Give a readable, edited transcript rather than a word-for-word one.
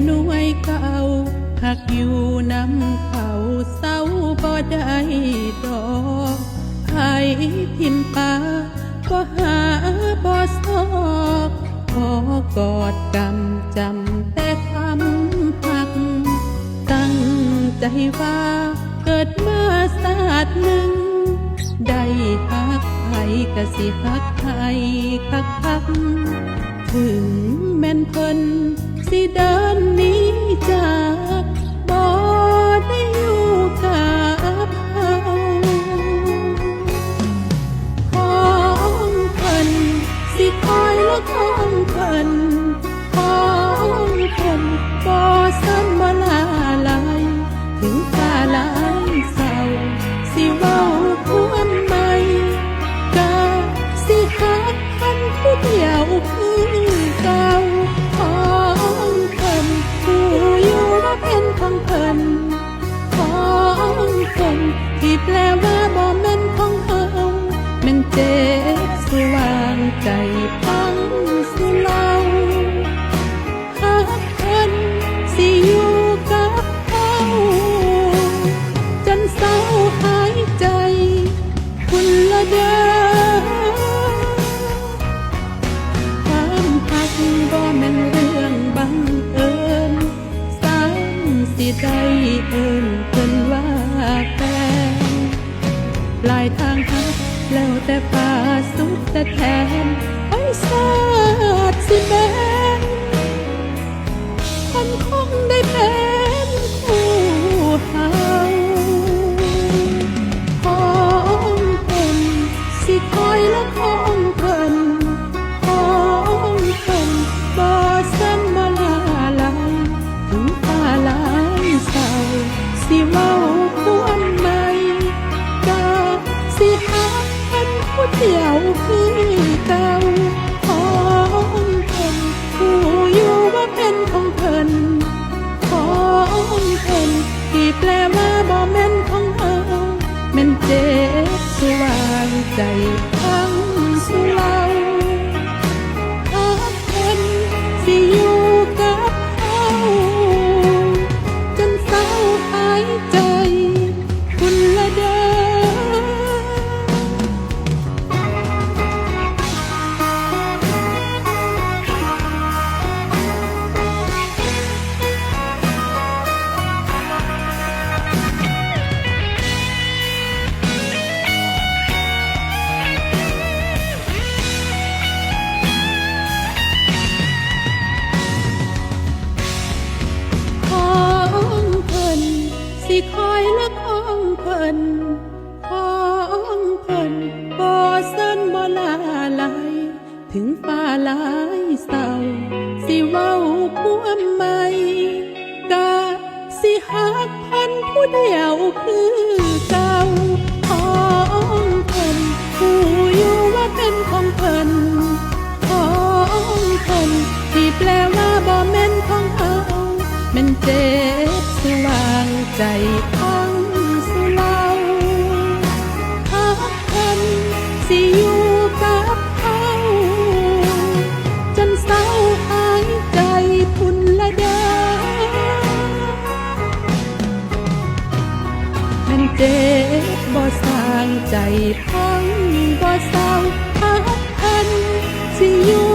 หน่วยเก่าหักอยู่น้ำเขาเศร้าบ่ได้ดอกไผทิมป่าก็หาบ่ซอกขอกอดกำจำแต่คำหักตั้งใจว่าเกิดมาศาสตร์หนึ่งได้หักไผก็สิหักไผคักถึงแม่นเพิ่นสิเดินหนีจากบ่ได้อยู่กับเฮาของเพิ่นสิคอยและของเพิ่นของเพิ่นบ่ซ้ำบ่ลาลายถึงฟ้าหลายเศร้าสิเว้าความใหม่ก็สิหักคันผู้เดียวคือเก่าของเพิ่นผู้อยู่ว่าเป็นของเพิ่นของเพิ่นที่แปลว่าบ่แม่นของเฮาแม่นเจ็บสว่างใจพังสุเหล่าหักเพิ่นสิอยู่กับเฮาจนเศร้าหายใจคุณละเด้อความหักบ่แม่นเรื่องบังเอิญสามสิได้เอิ้นเพิ่นว่าแฟนปลายทางหักแล้วแต่ฟ้าสุดแต่แทนไอ้ศาสตร์สิแม่นคนคงได้เป็นคู่เฮาของเพิ่นสิคอยและของเพิ่นของเพิ่นบ่ซ้ำบ่ลาลายถึงฟ้าหลายเศร้าสิเว้าความใหม่ก็สิหักคันผู้เดียวคือเก่าของเพิ่นผู้อยู่ว่าเป็นของเพิ่นของเพิ่นที่แปลว่าบ่แม่นของเฮาแม่นเจ็บสว่างใจพังสุเหล่าหักเพิ่นสิอยู่กับเฮาจนเศร้าหายใจคุณละเด้อของเพิ่นสิคอยและของเพิ่นของเพิ่นบ่ซันบ่ลาลายถึงฟ้าหลายเศร้าสิเว้าความใหม่ก็สิหักพันผู้เดียวคือเก่าของเพิ่นผู้อยู่ว่าเป็นของเพิ่นของเพิ่นที่แปลว่าบ่แม่นของเฮาแม่นเจ็บสว่างใจพังสุเหล่าหักเพิ่นสิอยู่กับเฮาจนเศร้าหายใจพุ่นละเด้อแม่นเจ็บบ่สร้างใจพังบ่เศร้าหักเพิ่นสิอยู่